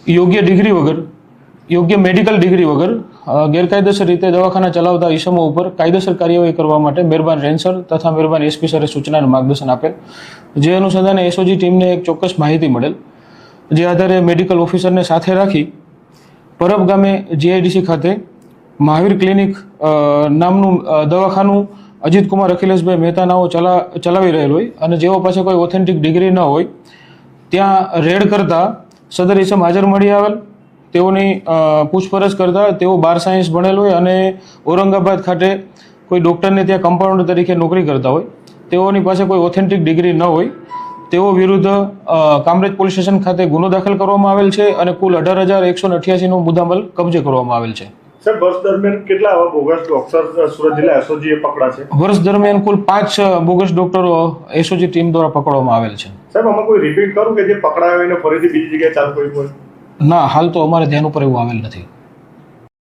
યોગ્ય ડિગ્રી વગર, યોગ્ય મેડિકલ ડિગ્રી વગર ગેરકાયદેસર રીતે દવાખાના ચલાવતા ઈસમો ઉપર કાયદેસર કાર્યવાહી કરવા માટે મહેરબાન રેન્સર તથા મહેરબાન એસપી સરે સૂચના અને માર્ગદર્શન આપેલ. જે અનુસંધાને એસઓજી ટીમને એક ચોક્કસ માહિતી મળેલ, જે આધારે મેડિકલ ઓફિસરને સાથે રાખી પરબ ગામે જીઆઈડીસી ખાતે મહાવીર ક્લિનિક નામનું દવાખાનું અજીતકુમાર અખિલેશભાઈ મહેતા નાઓ ચલાવી રહેલ હોય અને જેઓ પાસે કોઈ ઓથેન્ટિક ડિગ્રી ન હોય ત્યાં રેડ કરતા સદર ઈસમ હાજર મળી આવેલ. તેઓની પૂછપરછ કરતા તેઓ 12 સાયન્સ ભણેલ હોય અને ઔરંગાબાદ ખાતે કોઈ ડૉક્ટરને ત્યાં કમ્પાઉન્ડર તરીકે નોકરી કરતા હોય. તેઓની પાસે કોઈ ઓથેન્ટિક ડિગ્રી ન હોય. તેઓ વિરુદ્ધ કામરેજ પોલીસ સ્ટેશન ખાતે ગુનો દાખલ કરવામાં આવેલ છે અને કુલ 18,188નો મુદ્દામાલ કબજે કરવામાં આવેલ છે. સર, વર્ષ દરમિયાન કેટલા આવા બોગસ ડોક્ટર સુરત જિલ્લા એસઓજીએ પકડા છે? વર્ષ દરમિયાન કુલ 5 બોગસ ડોક્ટરો એસઓજી ટીમ દ્વારા પકડવામાં આવેલ છે. સાહેબ, આમાં કોઈ રિપીટ કરું કે જે પકડાયો એને ફરીથી બીજી જગ્યાએ ચાલુ કર્યું હોય? ના, હાલ તો અમારે ધ્યાન ઉપર એવું આવેલ નથી.